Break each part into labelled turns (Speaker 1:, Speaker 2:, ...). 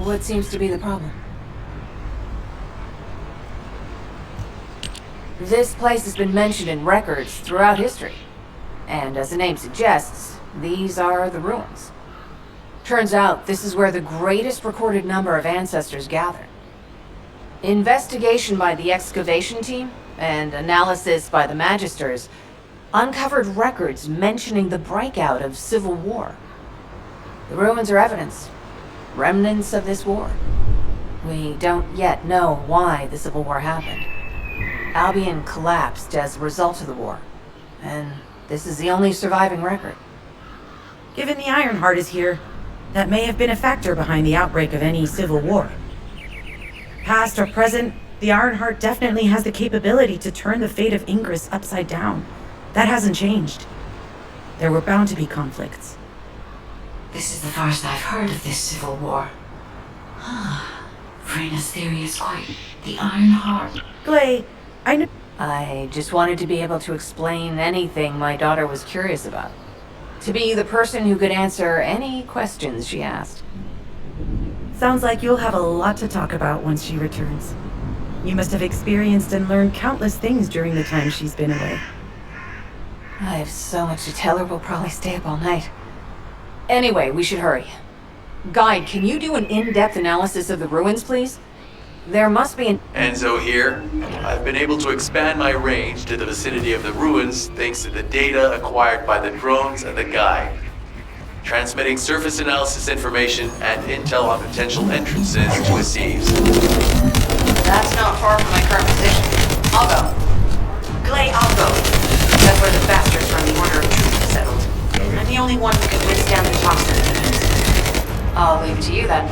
Speaker 1: What seems to be the problem? This place has been mentioned in records throughout history. And as the name suggests, these are the ruins. Turns out this is where the greatest recorded number of ancestors gathered. Investigation by the excavation team and analysis by the magisters uncovered records mentioning the breakout of civil war. The ruins are evidence. Remnants of this war. We don't yet know why the Civil War happened. Albion collapsed as a result of the war, and this is the only surviving record.
Speaker 2: Given the Ironheart is here, that may have been a factor behind the outbreak of any civil war. Past or present, the Ironheart definitely has the capability to turn the fate of Ingress upside down. That hasn't changed. There were bound to be conflicts.
Speaker 3: This is the first I've heard of this civil war. Frena's theory is quite the Ironheart.
Speaker 2: Glay, I know.
Speaker 1: I just wanted to be able to explain anything my daughter was curious about. To be the person who could answer any questions she asked.
Speaker 2: Sounds like you'll have a lot to talk about once she returns. You must have experienced and learned countless things during the time she's been away.
Speaker 1: I have so much to tell her, we'll probably stay up all night. Anyway, we should hurry. Guide, can you do an in-depth analysis of the ruins, please? There must be an...
Speaker 4: Enzo here. I've been able to expand my range to the vicinity of the ruins thanks to the data acquired by the drones and the guide. Transmitting surface analysis information and intel on potential entrances to the sieves.
Speaker 1: That's not far from my current position. I'll go.
Speaker 3: Glay, I'll go. That's where the bastards from the Order of Truth have settled. I'm the only one who can withstand the toxin heat.
Speaker 1: I'll leave it to you then.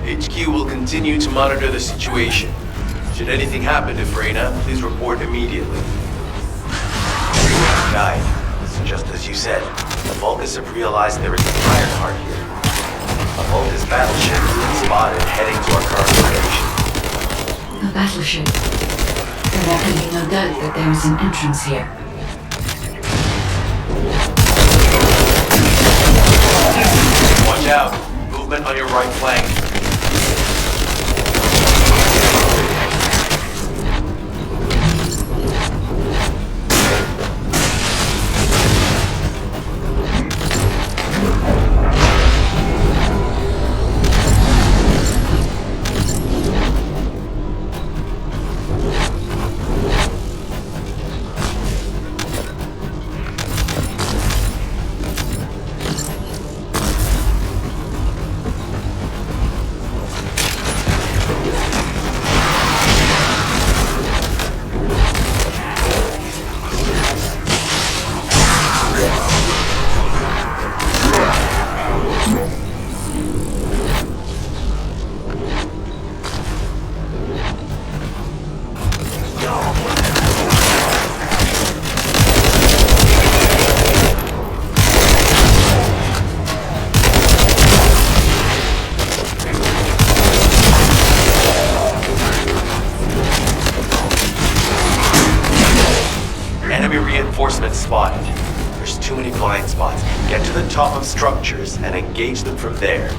Speaker 4: HQ will continue to monitor the situation. Should anything happen to Freyna, please report immediately. Guide, just as you said, the Vulcans have realized there is an Ironheart here. A Vulcans battleship has been spotted heading to our current location.
Speaker 3: A battleship. There can be no doubt that there is an entrance here.
Speaker 4: Watch out! Movement on your right flank. Enemy reinforcements spotted. There There's too many blind spots. Get to the top of structures and engage them from there.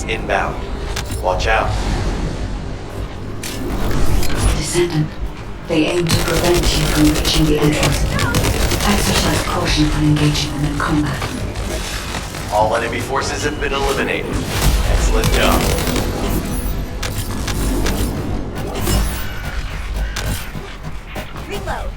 Speaker 4: Inbound. Watch out.
Speaker 5: Descendant, they aim to prevent you from reaching the entrance. Exercise caution when engaging them in combat.
Speaker 4: All enemy forces have been eliminated. Excellent job.
Speaker 6: Reload.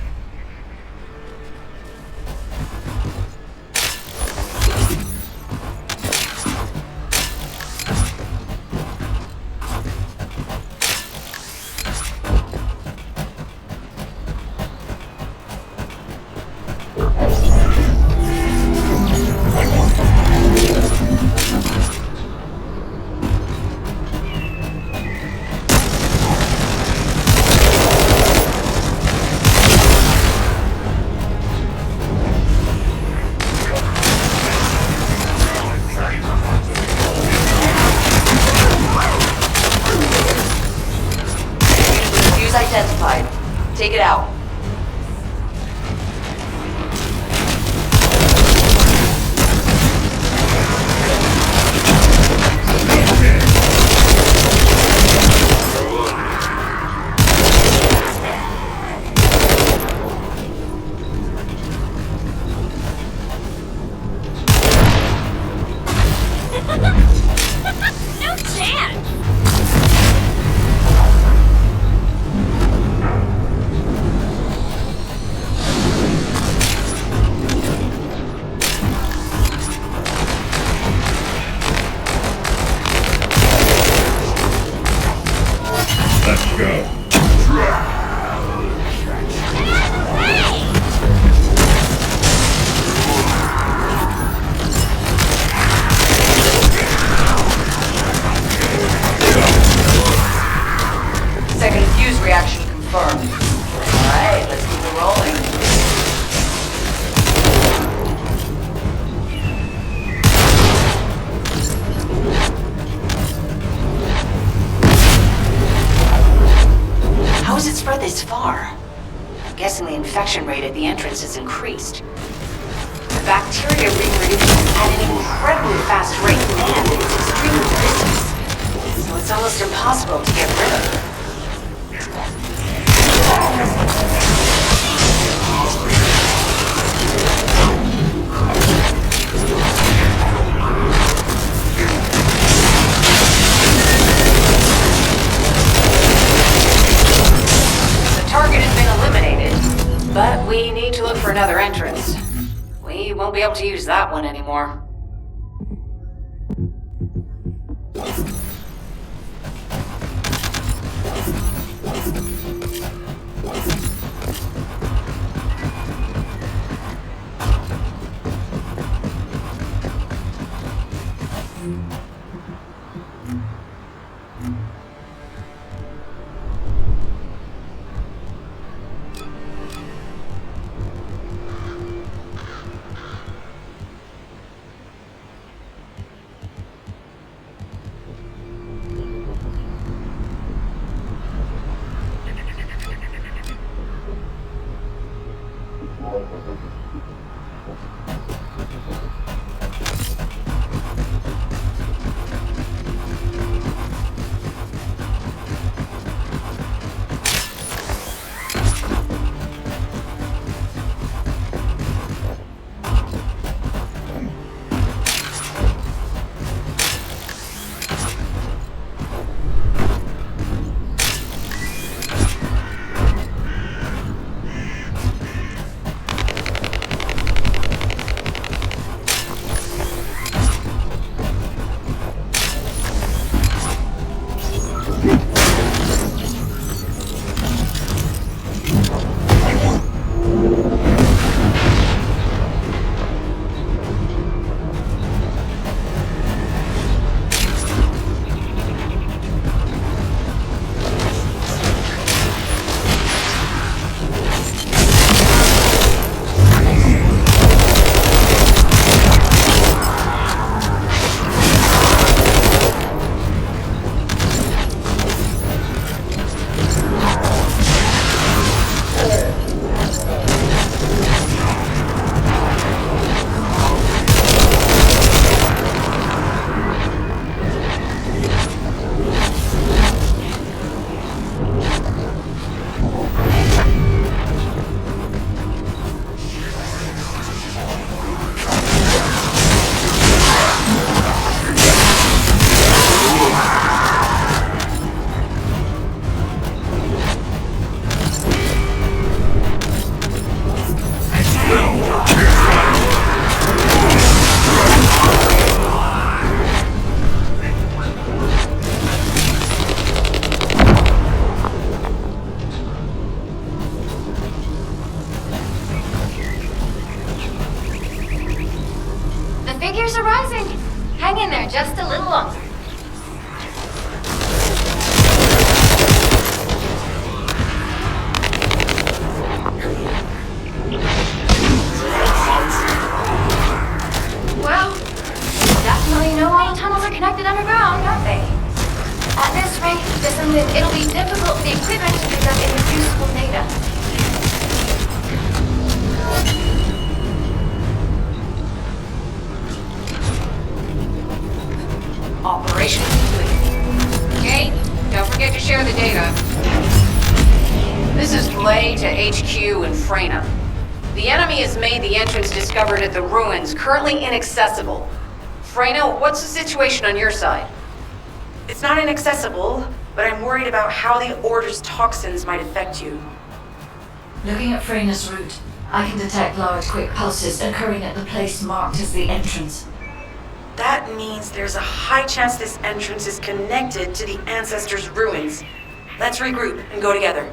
Speaker 3: Identified. Take it out.
Speaker 6: No chance!
Speaker 3: Second fuse reaction confirmed. Alright, let's keep it rolling.
Speaker 1: How has it spread this far? I'm guessing the infection rate at the entrance has increased. The bacteria reproduce at an incredibly fast rate, and it's extremely resistant. So it's almost impossible to get rid of. The target has been eliminated, but we need to look for another entrance. We won't be able to use that one anymore.
Speaker 6: rising. Hang in there just a little longer. Well, you definitely know all the tunnels are connected underground, don't they? At this rate, Descendant, it'll be difficult for the equipment to pick up any useful data.
Speaker 3: Operation complete. Okay, don't forget to share the data. This is Blay to HQ in Freyna. The enemy has made the entrance discovered at the ruins currently inaccessible. Freyna, what's the situation on your side?
Speaker 2: It's not inaccessible, but I'm worried about how the Order's toxins might affect you.
Speaker 5: Looking at Freyna's route, I can detect large quick pulses occurring at the place marked as the entrance.
Speaker 2: That means there's a high chance this entrance is connected to the Ancestors' ruins. Let's regroup and go together.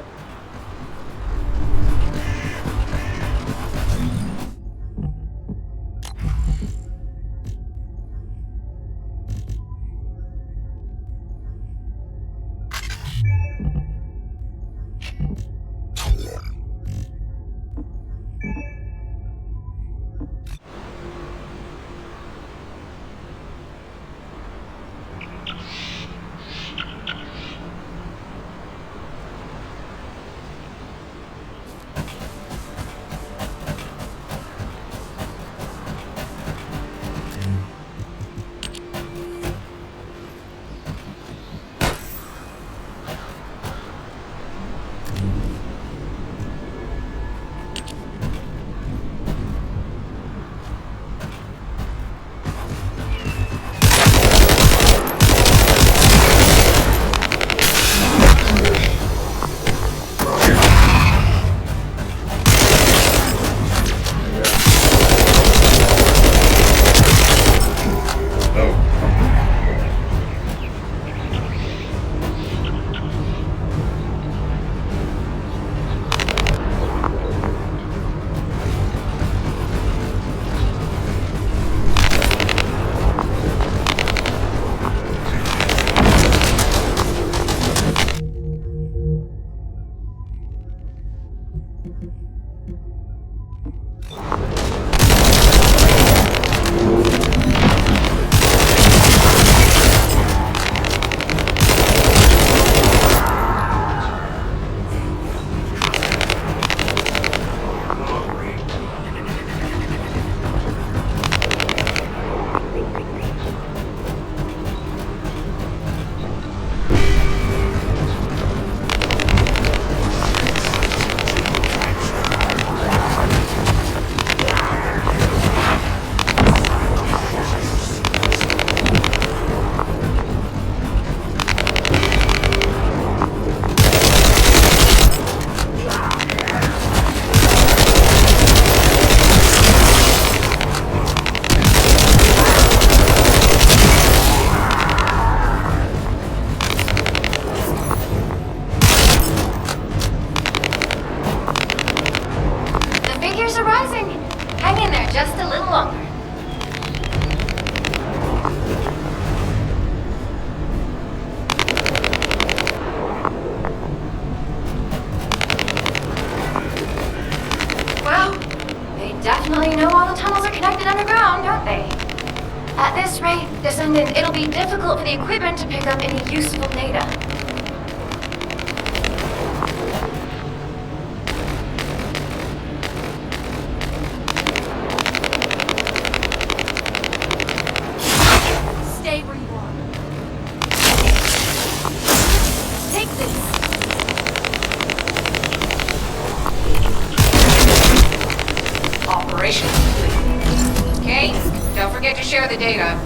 Speaker 6: definitely know all the tunnels are connected underground, don't they? At this rate, Descendant, it'll be difficult for the equipment to pick up any useful data. Stay where you are. Take this.
Speaker 3: Operation complete. Okay, don't forget to share the data.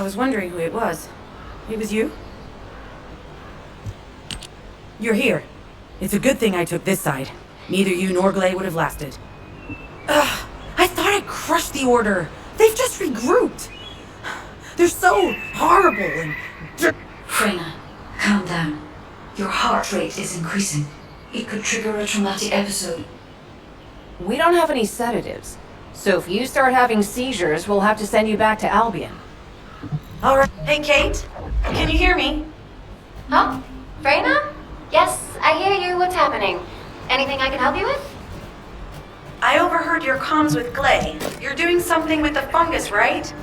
Speaker 2: was wondering who it was. It was you? You're here. It's a good thing I took this side. Neither you nor Glay would have lasted. Ugh, I thought I crushed the Order. They've just regrouped. They're so horrible and...
Speaker 5: Freyna, calm down. Your heart rate is increasing. It could trigger a traumatic episode.
Speaker 1: We don't have any sedatives, so if you start having seizures, we'll have to send you back to Albion.
Speaker 2: All right. Hey, Kate. Can you hear me?
Speaker 6: Huh? Freyna? Yes, I hear you. What's happening? Anything I can help you with?
Speaker 2: I overheard your comms with Glay. You're doing something with the fungus, right?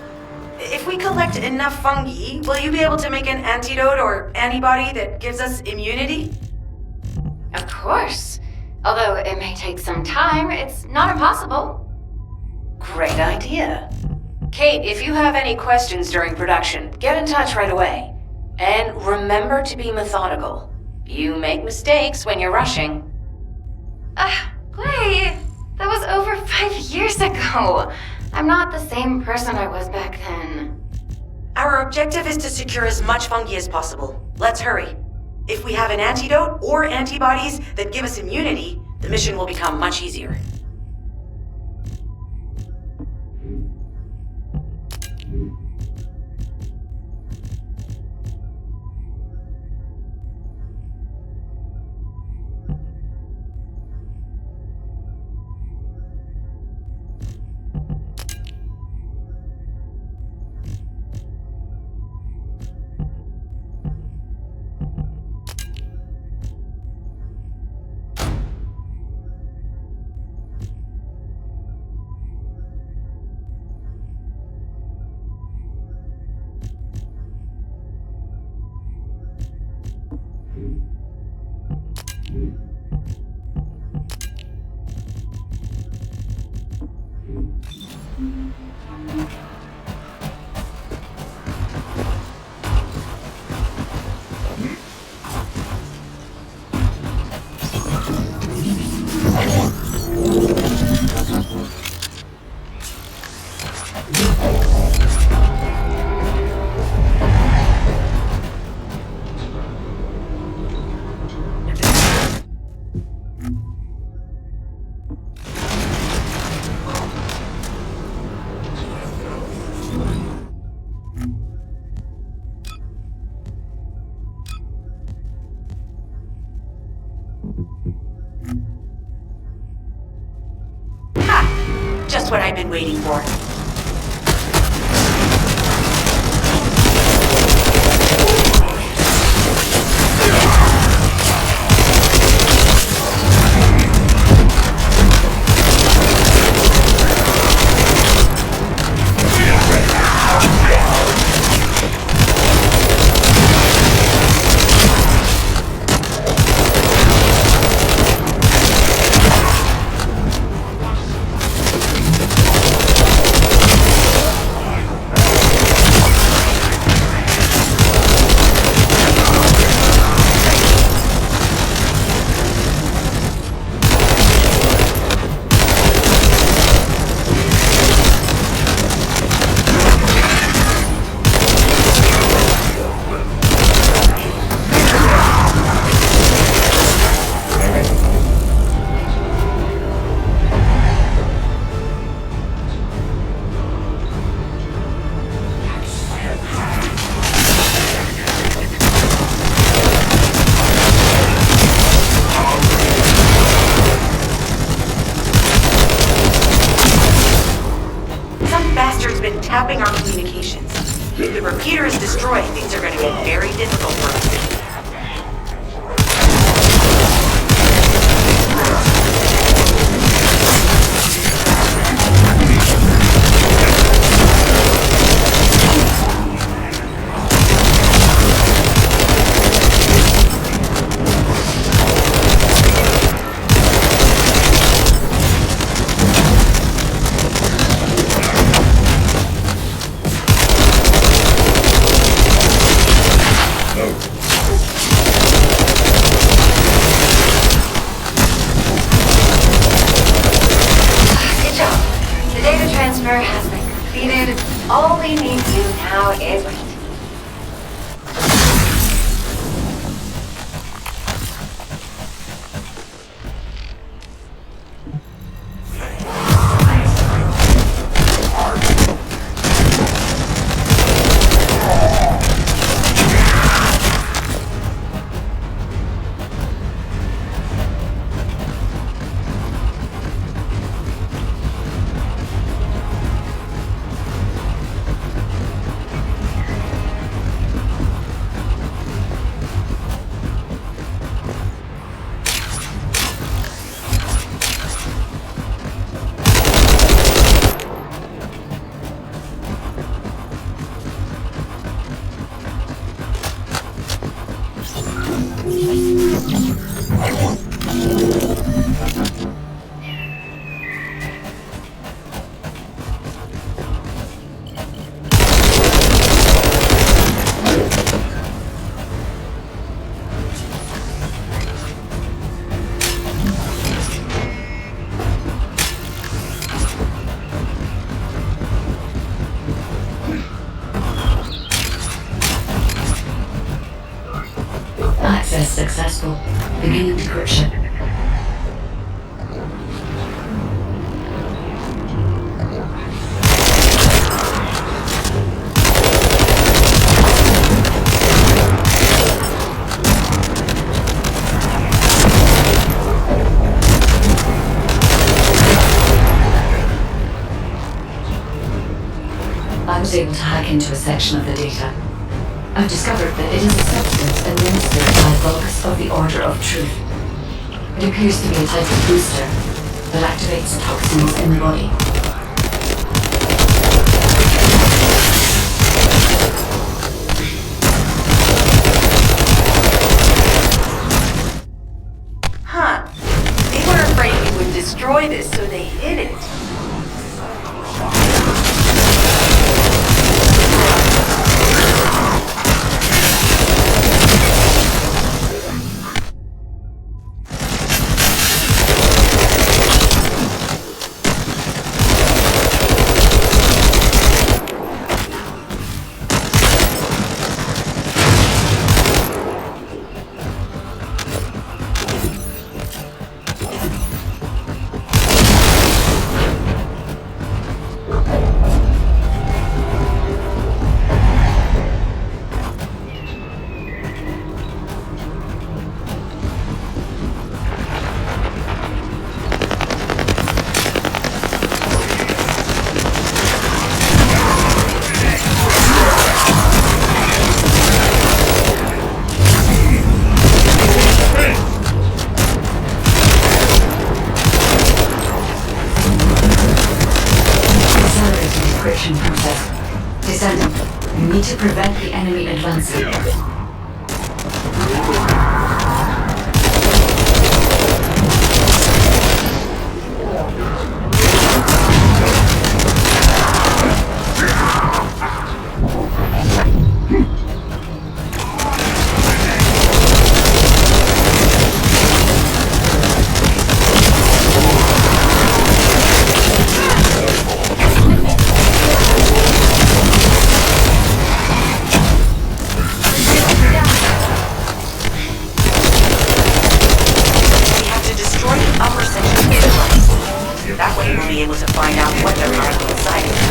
Speaker 2: If we collect enough fungi, will you be able to make an antidote or antibody that gives us immunity?
Speaker 6: Of course. Although it may take some time, it's not impossible.
Speaker 3: Great idea. Kate, if you have any questions during production, get in touch right away. And remember to be methodical. You make mistakes when you're rushing.
Speaker 6: Glay, that was over 5 years ago. I'm not the same person I was back then.
Speaker 2: Our objective is to secure as much fungi as possible. Let's hurry. If we have an antidote or antibodies that give us immunity, the mission will become much easier. Just what I've been waiting for. Tapping our communications. If the repeater is destroyed, things are going to get very difficult for us.
Speaker 6: probably means you now isn't.
Speaker 5: Access successful. Beginning decryption. I was able to hack into a section of the data. I've discovered that it is a substance administered by Vulgus of the Order of Truth. It appears to be a type of booster that activates toxins in the body.
Speaker 2: Huh. They were afraid we would destroy this, so they hid it.
Speaker 5: Process. Descendant, you need to prevent the enemy advancing.
Speaker 2: That way we'll be able to find out what they're hiding inside of it.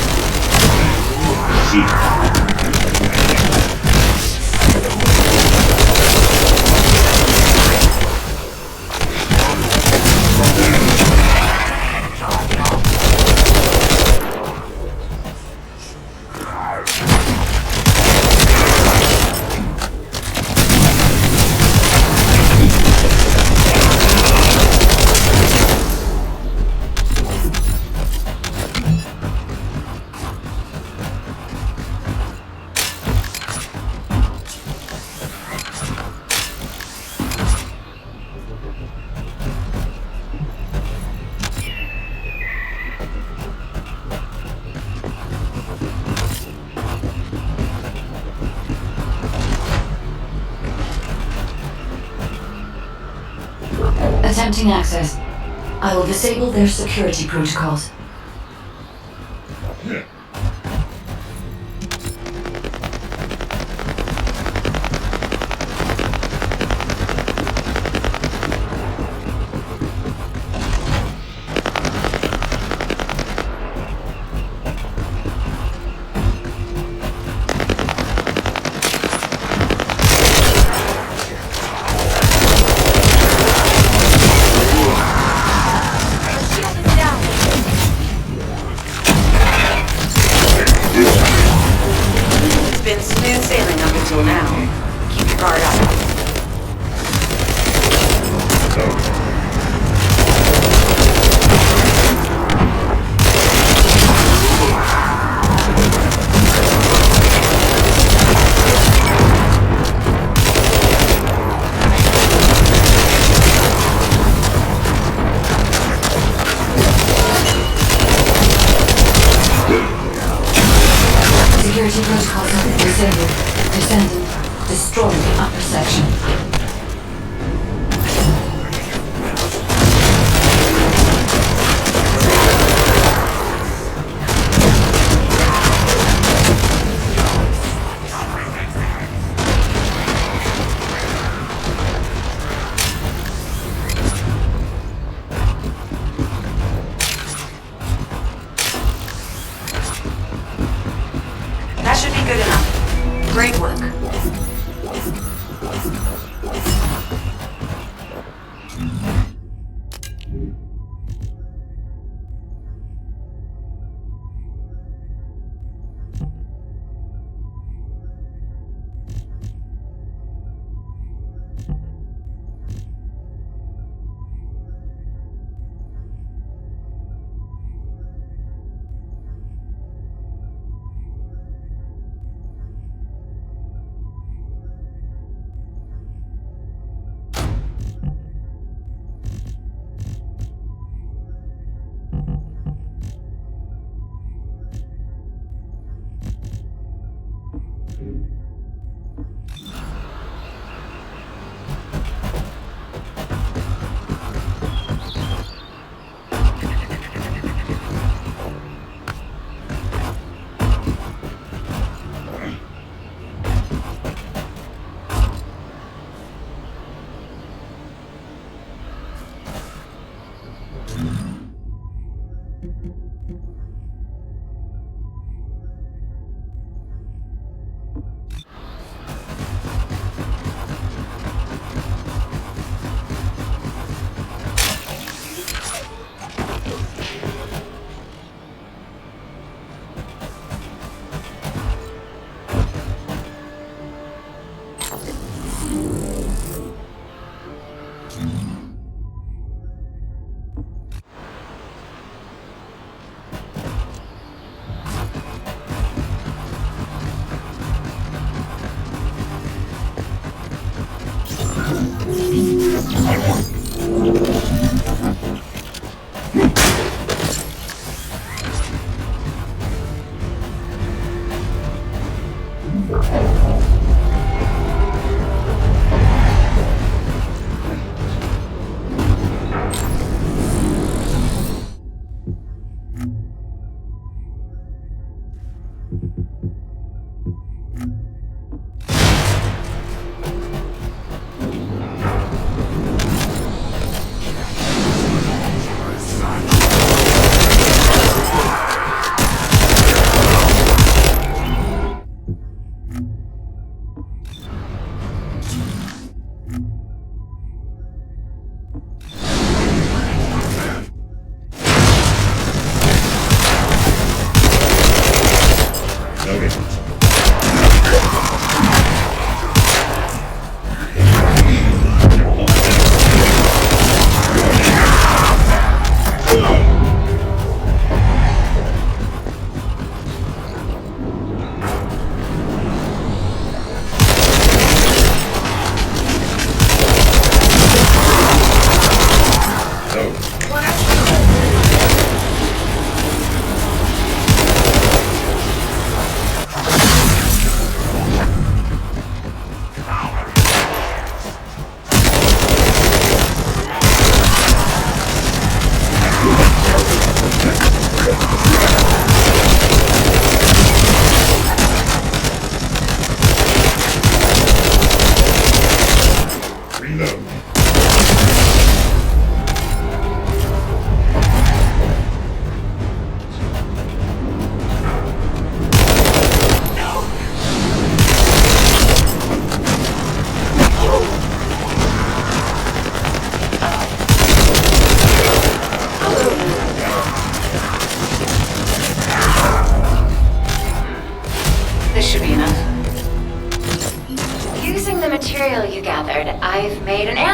Speaker 5: Attempting access. I will disable their security protocols.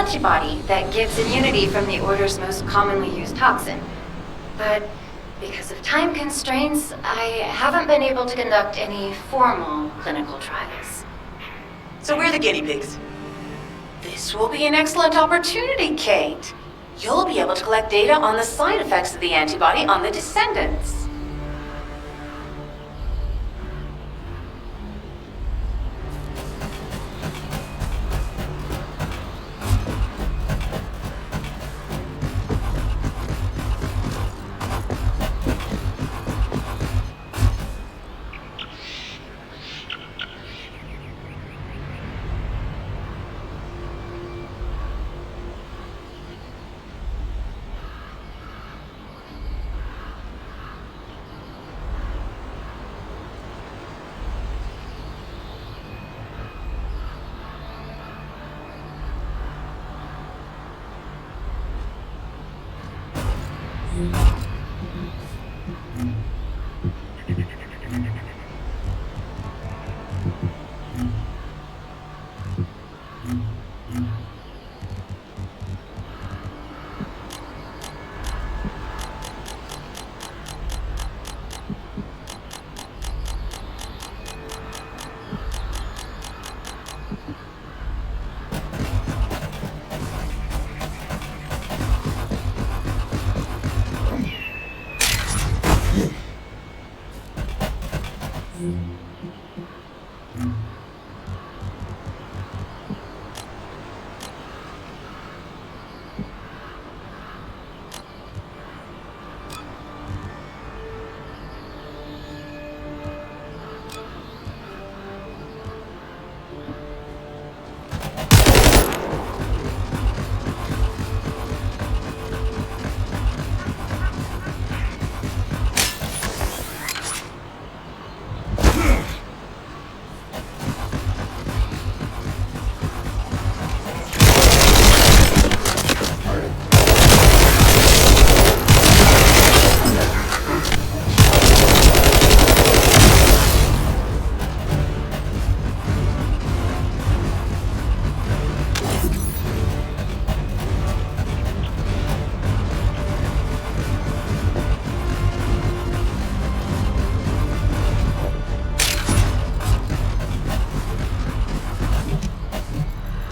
Speaker 6: antibody that gives immunity from the Order's most commonly used toxin. But because of time constraints, I haven't been able to conduct any formal clinical trials.
Speaker 2: So we're the guinea pigs.
Speaker 1: This will be an excellent opportunity, Kate. You'll be able to collect data on the side effects of the antibody on the Descendants.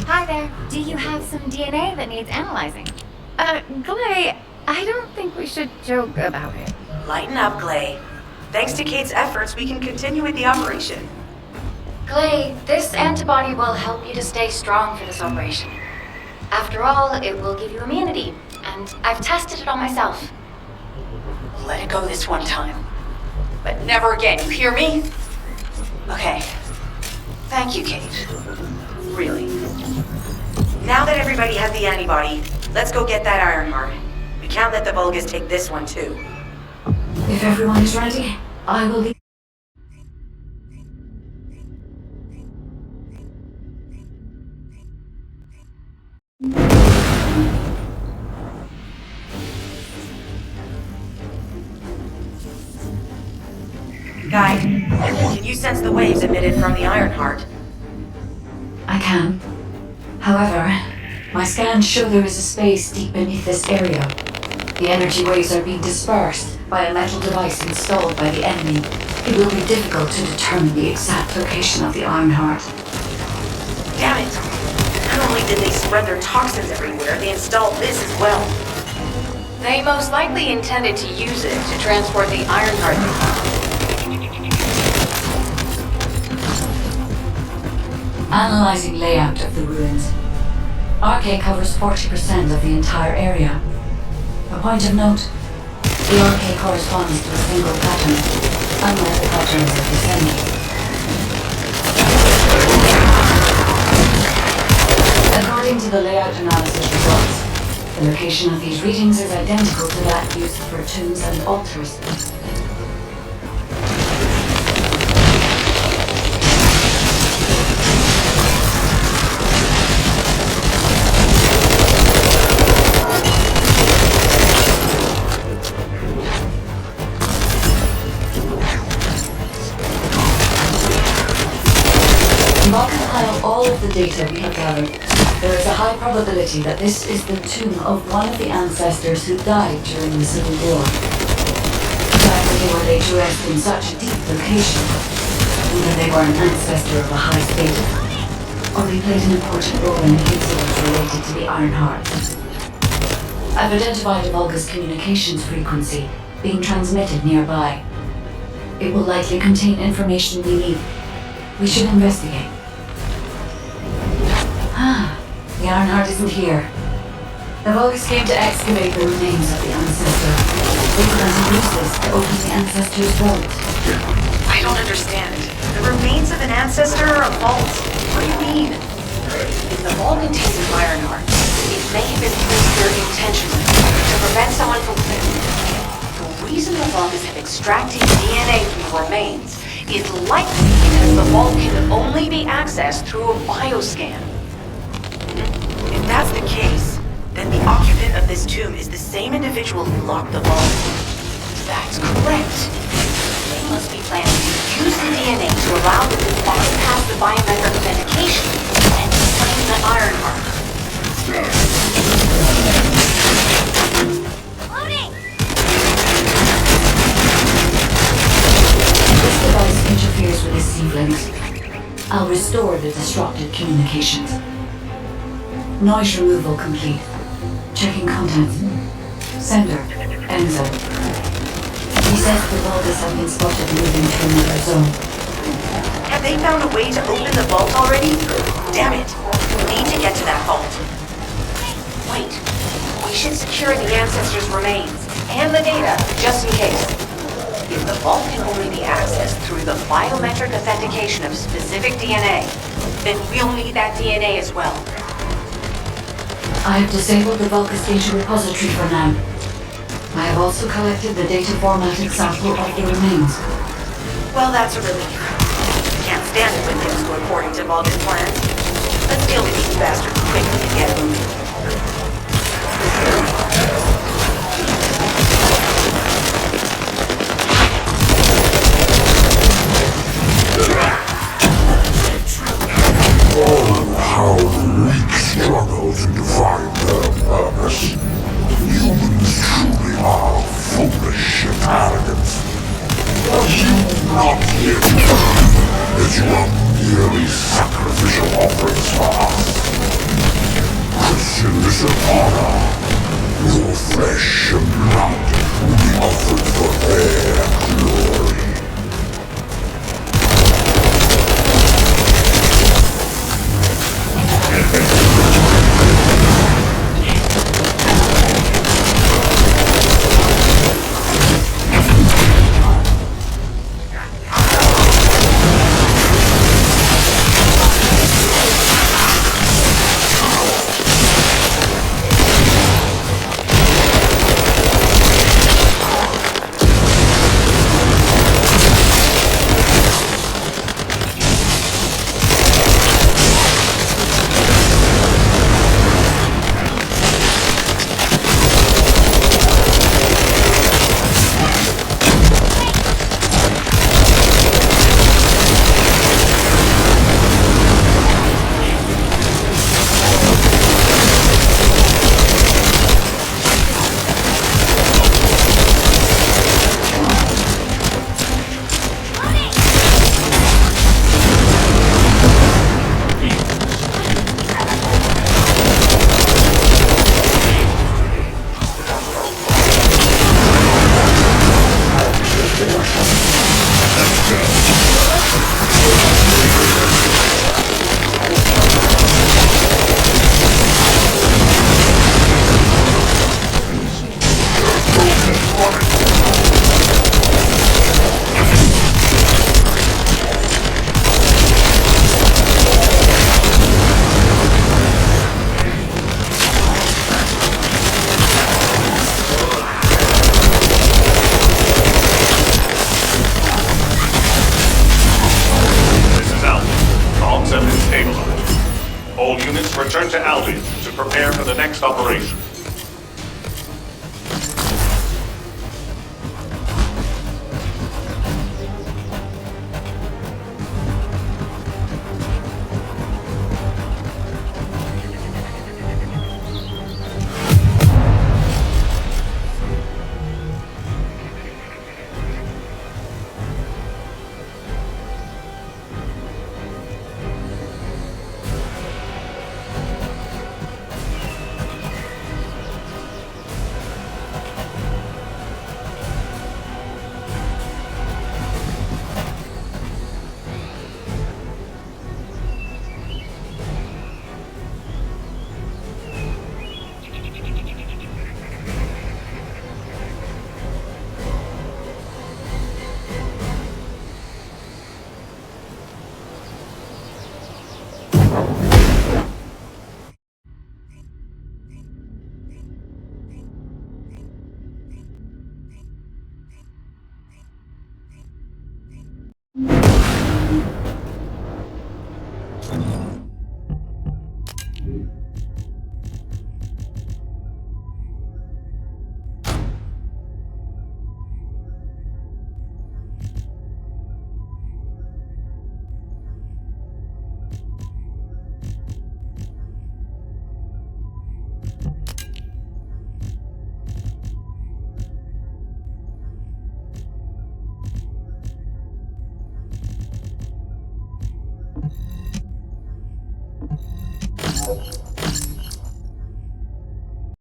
Speaker 6: Hi there. Do you have some DNA that needs analyzing? Glay, I don't think we should joke about it.
Speaker 2: Lighten up, Glay. Thanks to Kate's efforts, we can continue with the operation.
Speaker 6: Glay, this antibody will help you to stay strong for this operation. After all, it will give you immunity, and I've tested it on myself.
Speaker 1: Let it go this one time. But never again, you hear me? Okay. Thank you, Kate. Really.
Speaker 2: Now that everybody has the antibody, let's go get that Ironheart. We can't let the Vulgus take this one, too.
Speaker 5: If everyone is ready, I will leave.
Speaker 2: Guy, can you sense the waves emitted from the Ironheart?
Speaker 5: I can. However, my scans show there is a space deep beneath this area. The energy waves are being dispersed by a metal device installed by the enemy. It will be difficult to determine the exact location of the Ironheart.
Speaker 2: Damn it! Not only did they spread their toxins everywhere, they installed this as well.
Speaker 1: They most likely intended to use it to transport the Ironheart they found.
Speaker 5: Analyzing layout of the ruins. RK covers 40% of the entire area. A point of note, the RK corresponds to a single pattern, unlike the patterns of Descendant. According to the layout analysis results, the location of these readings is identical to that used for tombs and altars. Compile all of the data we have gathered. There is a high probability that this is the tomb of one of the ancestors who died during the Civil War. The fact that they were laid to rest in such a deep location, either they were an ancestor of a high status, or they played an important role in incidents related to the Iron Heart. I've identified a Vulgus communications frequency being transmitted nearby. It will likely contain information we need. We should investigate. The Iron Heart isn't here. The Vulgus came to excavate the remains of the ancestor. They plan to use this to open the ancestor's vault.
Speaker 2: I don't understand. The remains of an ancestor or a vault? What do you mean?
Speaker 3: If the vault contains an Iron Heart, it may have been placed there intentionally to prevent someone from... The reason the Vulgus have extracted DNA from the remains is likely because the vault can only be accessed through a bioscan.
Speaker 2: If that's the case, then the occupant of this tomb is the same individual who locked the vault.
Speaker 3: That's correct. They must be planning to use the DNA to allow them to bypass the biometric authentication and claim the Iron Heart.
Speaker 5: This device interferes with his siblings. I'll restore the disrupted communications. Noise removal complete. Checking contents. Sender, Enzo. He says the Vulgus have been spotted moving to another zone.
Speaker 2: Have they found a way to open the vault already? Damn it! We need to get to that vault.
Speaker 3: Wait. We should secure the ancestors' remains and the data just in case. If the vault can only be accessed through the biometric authentication of specific DNA, then we'll need that DNA as well.
Speaker 5: I have disabled the Vulgus data repository for now. I have also collected the data formatted sample of the remains.
Speaker 2: Well, that's a relief. Can't stand it when things go according to Vulcan plans. Let's deal with these bastards quickly and get moving.
Speaker 7: How weak struggle to define their purpose. Humans truly are foolish and arrogant. Are you not here as you are merely sacrificial offerings for us? Christians of honor, your flesh and blood will be offered for their glory.
Speaker 8: Return to Albion to prepare for the next operation.